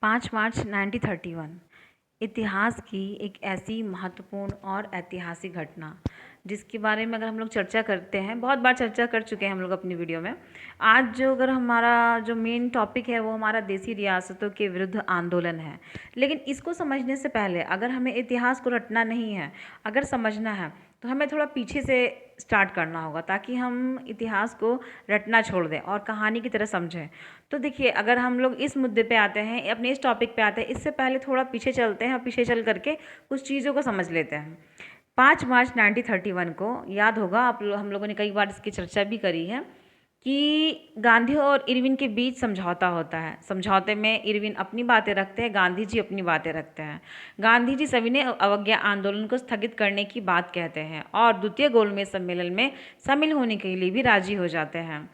5 मार्च 1931 इतिहास की एक ऐसी महत्वपूर्ण और ऐतिहासिक घटना जिसके बारे में अगर हम लोग चर्चा करते हैं, बहुत बार चर्चा कर चुके हैं हम लोग अपनी वीडियो में। आज जो अगर हमारा जो मेन टॉपिक है वो हमारा देसी रियासतों के विरुद्ध आंदोलन है। लेकिन इसको समझने से पहले अगर हमें इतिहास को रटना नहीं है, अगर समझना है तो हमें थोड़ा पीछे से स्टार्ट करना होगा ताकि हम इतिहास को रटना छोड़ दें और कहानी की तरह समझें। तो देखिए, अगर हम लोग इस मुद्दे पे आते हैं, अपने इस टॉपिक पे आते हैं, इससे पहले थोड़ा पीछे चलते हैं और पीछे चल करके कुछ चीज़ों को समझ लेते हैं। 5 मार्च 1931 को याद होगा, हम लोगों ने कई बार इसकी चर्चा भी करी है कि गांधी और इरविन के बीच समझौता होता है। समझौते में इरविन अपनी बातें रखते हैं, गांधी जी अपनी बातें रखते हैं। गांधी जी सविनय अवज्ञा आंदोलन को स्थगित करने की बात कहते हैं और द्वितीय गोलमेज सम्मेलन में शामिल होने के लिए भी राजी हो जाते हैं।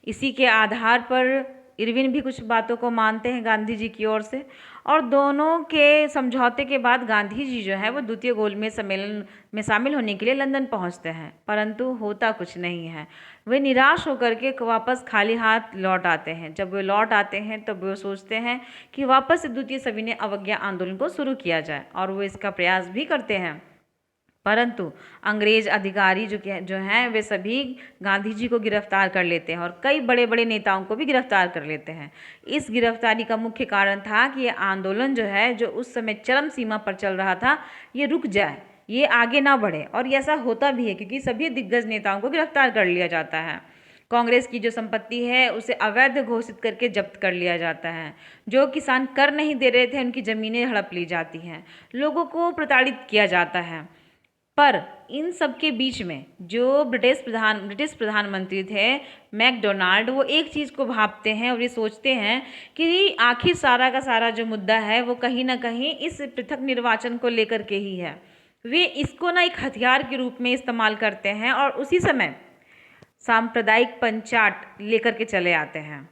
इसी के आधार पर इरविन भी कुछ बातों को मानते हैं गांधी जी की ओर से, और दोनों के समझौते के बाद गांधी जी जो है वो द्वितीय गोलमेज सम्मेलन में शामिल होने के लिए लंदन पहुंचते हैं, परंतु होता कुछ नहीं है। वे निराश होकर के वापस खाली हाथ लौट आते हैं। जब वे लौट आते हैं तब वे सोचते हैं कि वापस से द्वितीय सविनय अवज्ञा आंदोलन को शुरू किया जाए, और वो इसका प्रयास भी करते हैं। परंतु अंग्रेज अधिकारी जो हैं वे सभी गांधी जी को गिरफ्तार कर लेते हैं और कई बड़े बड़े नेताओं को भी गिरफ्तार कर लेते हैं। इस गिरफ्तारी का मुख्य कारण था कि ये आंदोलन जो है, जो उस समय चरम सीमा पर चल रहा था, ये रुक जाए, ये आगे ना बढ़े। और ये ऐसा होता भी है क्योंकि सभी दिग्गज नेताओं को गिरफ्तार कर लिया जाता है। कांग्रेस की जो संपत्ति है उसे अवैध घोषित करके जब्त कर लिया जाता है। जो किसान कर नहीं दे रहे थे उनकी ज़मीनें हड़प ली जाती हैं। लोगों को प्रताड़ित किया जाता है। पर इन सब के बीच में जो ब्रिटिश प्रधानमंत्री थे मैकडोनाल्ड, वो एक चीज़ को भांपते हैं और ये सोचते हैं कि आखिर सारा का सारा जो मुद्दा है वो कहीं ना कहीं इस पृथक निर्वाचन को लेकर के ही है। वे इसको ना एक हथियार के रूप में इस्तेमाल करते हैं और उसी समय सांप्रदायिक पंचाट लेकर के चले आते हैं।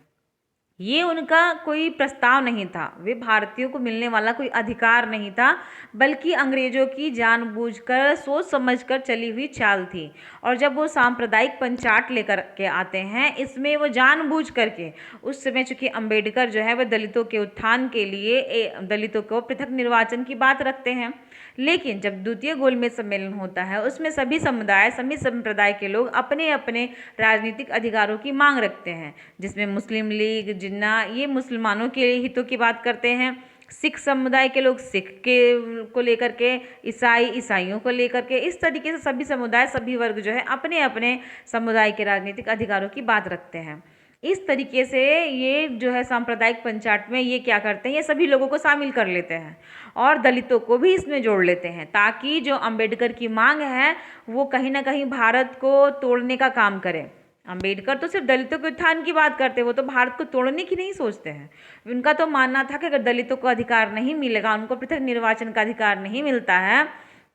ये उनका कोई प्रस्ताव नहीं था, वे भारतीयों को मिलने वाला कोई अधिकार नहीं था, बल्कि अंग्रेजों की जानबूझकर सोच समझकर चली हुई चाल थी। और जब वो सांप्रदायिक पंचाट लेकर के आते हैं, इसमें वो जानबूझ करके, उस समय चूंकि अंबेडकर जो है वह दलितों के उत्थान के लिए दलितों को पृथक निर्वाचन की बात रखते हैं। लेकिन जब द्वितीय गोलमेज सम्मेलन होता है उसमें सभी समुदाय, सभी संप्रदाय के लोग अपने अपने राजनीतिक अधिकारों की मांग रखते हैं, जिसमें मुस्लिम लीग, जिन्ना, ये मुसलमानों के हितों की बात करते हैं। सिख समुदाय के लोग सिख के को लेकर के, ईसाइयों को लेकर के, इस तरीके से सभी समुदाय, सभी वर्ग जो है अपने अपने समुदाय के राजनीतिक अधिकारों की बात रखते हैं। इस तरीके से ये जो है सांप्रदायिक पंचायत में ये क्या करते हैं, ये सभी लोगों को शामिल कर लेते हैं और दलितों को भी इसमें जोड़ लेते हैं, ताकि जो अंबेडकर की मांग है वो कहीं ना कहीं भारत को तोड़ने का काम करे। अंबेडकर तो सिर्फ दलितों के उत्थान की बात करते हैं, वो तो भारत को तोड़ने की नहीं सोचते हैं। उनका तो मानना था कि अगर दलितों को अधिकार नहीं मिलेगा, उनको पृथक निर्वाचन का अधिकार नहीं मिलता है,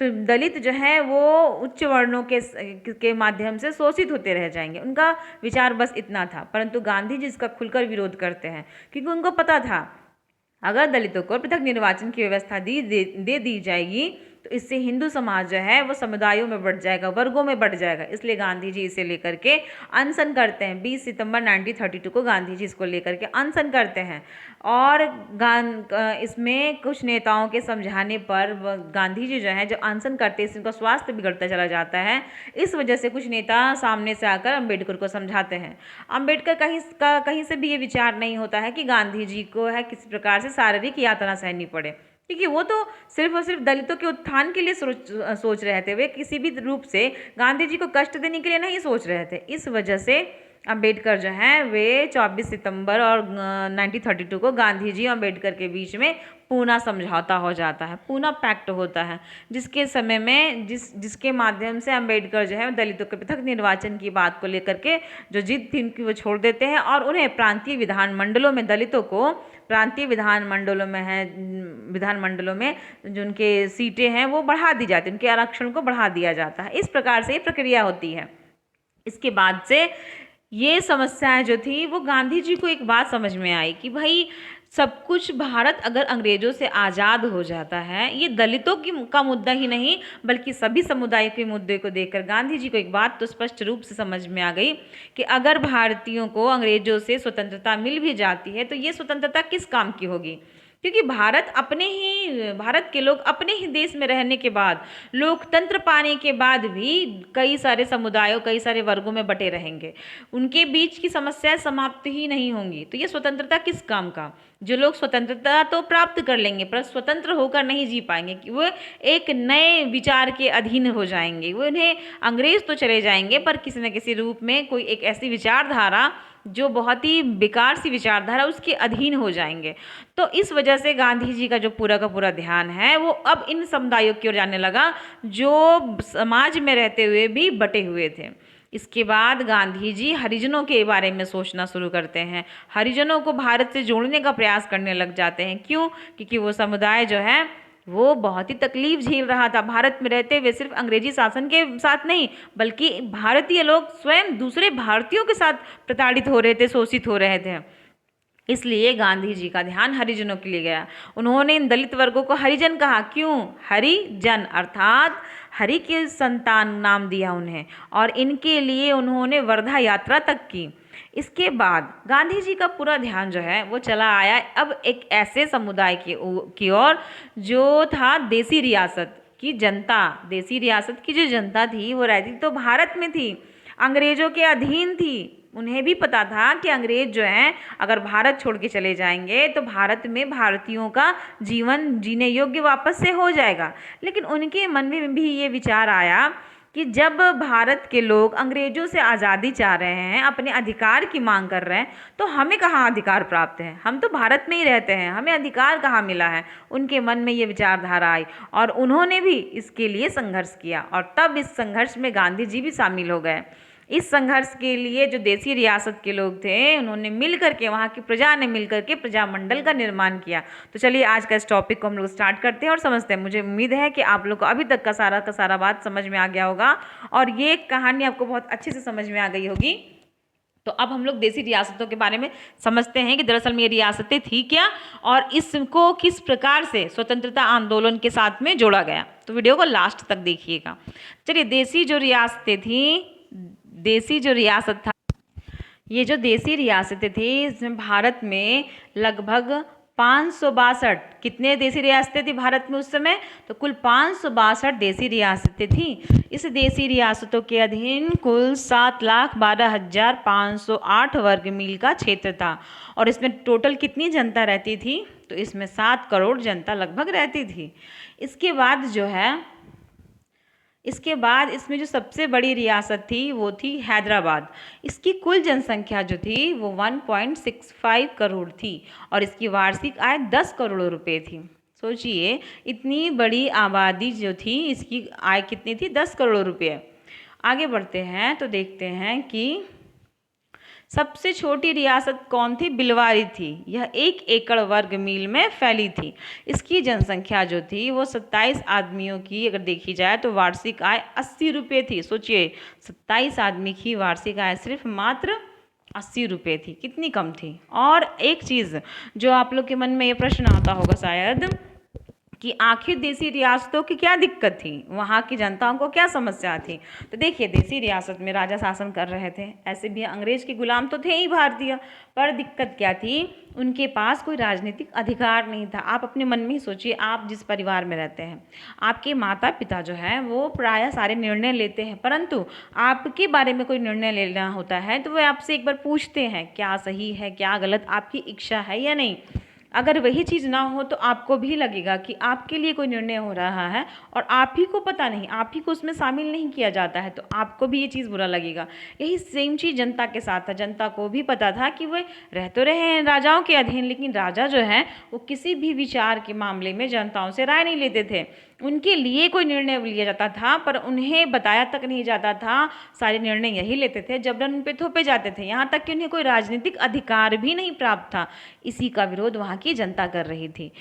तो दलित जो है वो उच्च वर्णों के माध्यम से शोषित होते रह जाएंगे। उनका विचार बस इतना था। परंतु गांधी जी इसका खुलकर विरोध करते हैं, क्योंकि उनको पता था अगर दलितों को पृथक निर्वाचन की व्यवस्था दे दी जाएगी तो इससे हिंदू समाज जो है वो समुदायों में बढ़ जाएगा, वर्गों में बढ़ जाएगा। इसलिए गांधी जी इसे लेकर के अनशन करते हैं। 20 सितंबर 1932 को गांधी जी इसको लेकर के अनशन करते हैं, और इसमें कुछ नेताओं के समझाने पर गांधी जी जो है, जो अनशन करते हैं, इनका स्वास्थ्य बिगड़ता चला जाता है। इस वजह से कुछ नेता सामने से आकर अम्बेडकर को समझाते हैं। अम्बेडकर कहीं से भी ये विचार नहीं होता है कि गांधी जी को है किसी प्रकार से शारीरिक यातना सहनी पड़े, क्योंकि वो तो सिर्फ और सिर्फ दलितों के उत्थान के लिए सोच रहे थे। वे किसी भी रूप से गांधी जी को कष्ट देने के लिए नहीं सोच रहे थे। इस वजह से अंबेडकर जो हैं वे 24 सितंबर और 1932 को गांधी जी और अंबेडकर के बीच में पूना समझौता हो जाता है, पूना पैक्ट होता है, जिसके समय में जिसके माध्यम से अंबेडकर जो है दलितों के पृथक निर्वाचन की बात को लेकर के जो जिद थी उनकी वो छोड़ देते हैं, और उन्हें प्रांतीय विधानमंडलों में, दलितों को प्रांतीय विधानमंडलों में जो उनके सीटें हैं वो बढ़ा दी जाती है, उनके आरक्षण को बढ़ा दिया जाता है। इस प्रकार से ये प्रक्रिया होती है। इसके बाद से ये समस्याएं जो थी वो गांधी जी को एक बात समझ में आई कि भाई सब कुछ भारत अगर अंग्रेजों से आज़ाद हो जाता है, ये दलितों का मुद्दा ही नहीं बल्कि सभी समुदाय के मुद्दे को देखकर गांधी जी को एक बात तो स्पष्ट रूप से समझ में आ गई कि अगर भारतीयों को अंग्रेजों से स्वतंत्रता मिल भी जाती है तो ये स्वतंत्रता किस काम की होगी। क्योंकि भारत के लोग अपने ही देश में रहने के बाद, लोकतंत्र पाने के बाद भी कई सारे समुदायों, कई सारे वर्गों में बटे रहेंगे। उनके बीच की समस्याएं समाप्त ही नहीं होंगी। तो ये स्वतंत्रता किस काम का? जो लोग स्वतंत्रता तो प्राप्त कर लेंगे पर स्वतंत्र होकर नहीं जी पाएंगे, कि वो एक नए विचार के अधीन हो जाएंगे। वो उन्हें अंग्रेज तो चले जाएंगे पर किसी न किसी रूप में कोई एक ऐसी विचारधारा जो बहुत ही बेकार सी विचारधारा, उसके अधीन हो जाएंगे। तो इस वजह से गांधी जी का जो पूरा का पूरा ध्यान है वो अब इन समुदायों की ओर जाने लगा जो समाज में रहते हुए भी बटे हुए थे। इसके बाद गांधी जी हरिजनों के बारे में सोचना शुरू करते हैं। हरिजनों को भारत से जोड़ने का प्रयास करने लग जाते हैं। क्यों? क्योंकि वो समुदाय जो है वो बहुत ही तकलीफ झेल रहा था भारत में रहते हुए। सिर्फ अंग्रेजी शासन के साथ नहीं, बल्कि भारतीय लोग स्वयं दूसरे भारतीयों के साथ प्रताड़ित हो रहे थे, शोषित हो रहे थे। इसलिए गांधी जी का ध्यान हरिजनों के लिए गया। उन्होंने इन दलित वर्गों को हरिजन कहा। क्यों? हरिजन अर्थात हरि के संतान नाम दिया उन्हें, और इनके लिए उन्होंने वर्धा यात्रा तक की। इसके बाद गांधी जी का पूरा ध्यान जो है वो चला आया अब एक ऐसे समुदाय की ओर जो था देसी रियासत की जनता। देसी रियासत की जो जनता थी वो रहती तो भारत में थी, अंग्रेजों के अधीन थी। उन्हें भी पता था कि अंग्रेज जो हैं अगर भारत छोड़ के चले जाएंगे तो भारत में भारतीयों का जीवन जीने योग्य वापस से हो जाएगा। लेकिन उनके मन में भी ये विचार आया कि जब भारत के लोग अंग्रेजों से आज़ादी चाह रहे हैं, अपने अधिकार की मांग कर रहे हैं, तो हमें कहाँ अधिकार प्राप्त है? हम तो भारत में ही रहते हैं, हमें अधिकार कहाँ मिला है? उनके मन में ये विचारधारा आई और उन्होंने भी इसके लिए संघर्ष किया। और तब इस संघर्ष में गांधी जी भी शामिल हो गए। इस संघर्ष के लिए जो देसी रियासत के लोग थे उन्होंने मिल करके, वहाँ की प्रजा ने मिल करके प्रजामंडल का निर्माण किया। तो चलिए आज का इस टॉपिक को हम लोग स्टार्ट करते हैं और समझते हैं। मुझे उम्मीद है कि आप लोग को अभी तक का सारा बात समझ में आ गया होगा और ये कहानी आपको बहुत अच्छे से समझ में आ गई होगी। तो अब हम लोग देसी रियासतों के बारे में समझते हैं कि दरअसल में ये रियासतें थी क्या और इसको किस प्रकार से स्वतंत्रता आंदोलन के साथ में जोड़ा गया। तो वीडियो को लास्ट तक देखिएगा। चलिए, देसी जो रियासत था, ये जो देसी रियासतें थी इसमें भारत में लगभग 562, कितने देसी रियासतें थी भारत में उस समय? तो कुल 562 देसी रियासतें थी। इस देसी रियासतों के अधीन कुल 7,12,508 वर्ग मील का क्षेत्र था और इसमें टोटल कितनी जनता रहती थी? तो इसमें 7 करोड़ जनता लगभग रहती थी। इसके बाद इसमें जो सबसे बड़ी रियासत थी वो थी हैदराबाद। इसकी कुल जनसंख्या जो थी वो 1.65 करोड़ थी और इसकी वार्षिक आय 10 करोड़ रुपए थी। सोचिए, इतनी बड़ी आबादी जो थी इसकी आय कितनी थी? 10 करोड़ रुपए। आगे बढ़ते हैं तो देखते हैं कि सबसे छोटी रियासत कौन थी? बिलवारी थी। यह 1 एकड़ वर्ग मील में फैली थी। इसकी जनसंख्या जो थी वो 27 आदमियों की अगर देखी जाए तो वार्षिक आय 80 रुपये थी। सोचिए, 27 आदमी की वार्षिक आय सिर्फ मात्र 80 रुपये थी, कितनी कम थी। और एक चीज़ जो आप लोग के मन में ये प्रश्न आता होगा शायद कि आखिर देसी रियासतों की क्या दिक्कत थी, वहाँ की जनताओं को क्या समस्या थी। तो देखिए, देसी रियासत में राजा शासन कर रहे थे, ऐसे भी अंग्रेज के गुलाम तो थे ही भारतीय, पर दिक्कत क्या थी? उनके पास कोई राजनीतिक अधिकार नहीं था। आप अपने मन में ही सोचिए, आप जिस परिवार में रहते हैं, आपके माता पिता जो है वो प्रायः सारे निर्णय लेते हैं, परंतु आपके बारे में कोई निर्णय लेना होता है तो वे आपसे एक बार पूछते हैं क्या सही है, क्या गलत, आपकी इच्छा है या नहीं। अगर वही चीज़ ना हो तो आपको भी लगेगा कि आपके लिए कोई निर्णय हो रहा है और आप ही को पता नहीं, आप ही को उसमें शामिल नहीं किया जाता है, तो आपको भी ये चीज़ बुरा लगेगा। यही सेम चीज़ जनता के साथ था। जनता को भी पता था कि वे रह तो रहे हैं राजाओं के अधीन, लेकिन राजा जो है वो किसी भी विचार के मामले में जनताओं से राय नहीं लेते थे। उनके लिए कोई निर्णय लिया जाता था पर उन्हें बताया तक नहीं जाता था। सारे निर्णय यही लेते थे, जबरन उन पे थोपे जाते थे, यहाँ तक कि उन्हें कोई राजनीतिक अधिकार भी नहीं प्राप्त था। इसी का विरोध वहाँ की जनता कर रही थी।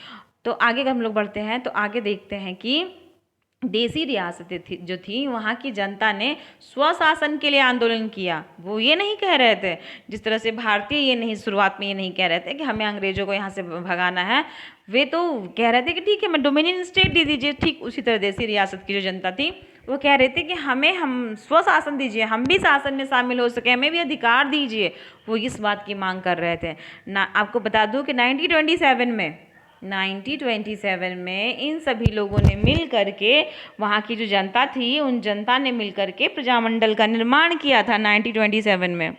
तो आगे हम लोग बढ़ते हैं तो आगे देखते हैं कि देसी रियासतें जो थी वहाँ की जनता ने स्वशासन के लिए आंदोलन किया। वो ये नहीं कह रहे थे जिस तरह से भारतीय ये नहीं, शुरुआत में ये नहीं कह रहे थे कि हमें अंग्रेजों को यहाँ से भगाना है। वे तो कह रहे थे कि ठीक है, हमें डोमिनियन स्टेट दे दीजिए। ठीक उसी तरह देसी रियासत की जो जनता थी वो कह रहे थे कि हम स्वशासन दीजिए, हम भी शासन में शामिल हो सके, हमें भी अधिकार दीजिए। वो इस बात की मांग कर रहे थे ना। आपको बता दूं कि 1927 में 1927 में इन सभी लोगों ने मिल करके, वहाँ की जो जनता थी उन जनता ने मिल करके प्रजामंडल का निर्माण किया था 1927 में।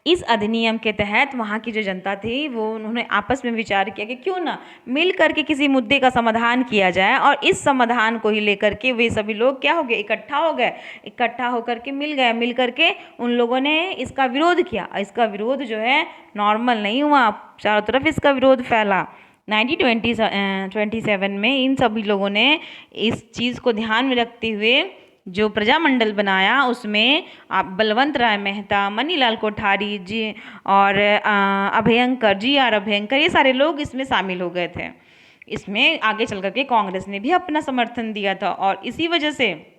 इस अधिनियम के तहत वहाँ की जो जनता थी वो उन्होंने आपस में विचार किया कि क्यों ना मिल करके किसी मुद्दे का समाधान किया जाए, और इस समाधान को ही लेकर के वे सभी लोग क्या हो गए, इकट्ठा होकर के मिल करके उन लोगों ने इसका विरोध किया। इसका विरोध जो है नॉर्मल नहीं हुआ, चारों तरफ इसका विरोध फैला। 1927 में इन सभी लोगों ने इस चीज़ को ध्यान में रखते हुए जो प्रजामंडल बनाया उसमें आप बलवंत राय मेहता, मनीलाल कोठारी जी और अभयंकर, ये सारे लोग इसमें शामिल हो गए थे। इसमें आगे चल करके कांग्रेस ने भी अपना समर्थन दिया था, और इसी वजह से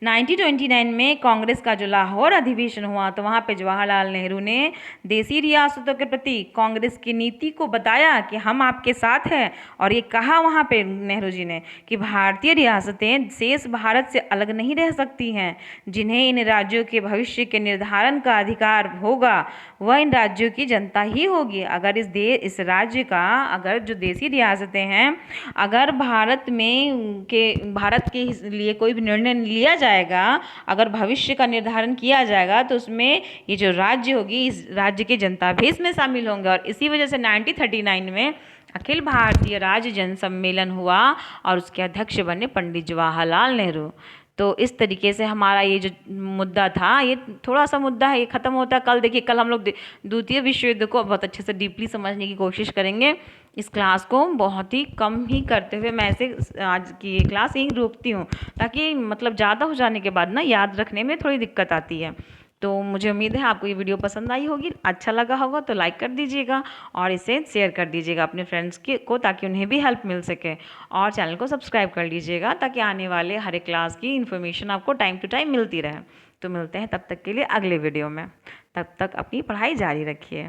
1929 में कांग्रेस का जो लाहौर अधिवेशन हुआ तो वहाँ पे जवाहरलाल नेहरू ने देसी रियासतों के प्रति कांग्रेस की नीति को बताया कि हम आपके साथ हैं, और ये कहा वहाँ पे नेहरू जी ने कि भारतीय रियासतें शेष भारत से अलग नहीं रह सकती हैं। जिन्हें इन राज्यों के भविष्य के निर्धारण का अधिकार होगा वह इन राज्यों की जनता ही होगी। अगर इस राज्य का, अगर जो देसी रियासतें हैं, अगर भारत के लिए कोई भी निर्णय लिया जाएगा, अगर भविष्य का निर्धारण किया जाएगा तो उसमें ये जो राज्य होगी, इस राज्य की जनता भी इसमें शामिल होंगे। और इसी वजह से 1939 में अखिल भारतीय राज्य जन सम्मेलन हुआ और उसके अध्यक्ष बने पंडित जवाहरलाल नेहरू। तो इस तरीके से हमारा ये जो मुद्दा था, ये थोड़ा सा मुद्दा है, ये ख़त्म होता है कल। देखिए कल हम लोग द्वितीय विश्व युद्ध को बहुत अच्छे से डीपली समझने की कोशिश करेंगे। इस क्लास को बहुत ही कम ही करते हुए मैं ऐसे आज की ये क्लास यहीं रोकती हूँ, ताकि मतलब ज़्यादा हो जाने के बाद ना याद रखने में थोड़ी दिक्कत आती है। तो मुझे उम्मीद है आपको ये वीडियो पसंद आई होगी, अच्छा लगा होगा तो लाइक कर दीजिएगा और इसे शेयर कर दीजिएगा अपने फ्रेंड्स को, ताकि उन्हें भी हेल्प मिल सके। और चैनल को सब्सक्राइब कर लीजिएगा ताकि आने वाले हर एक क्लास की इन्फॉर्मेशन आपको टाइम टू टाइम मिलती रहे। तो मिलते हैं तब तक के लिए अगले वीडियो में। तब तक अपनी पढ़ाई जारी रखिए।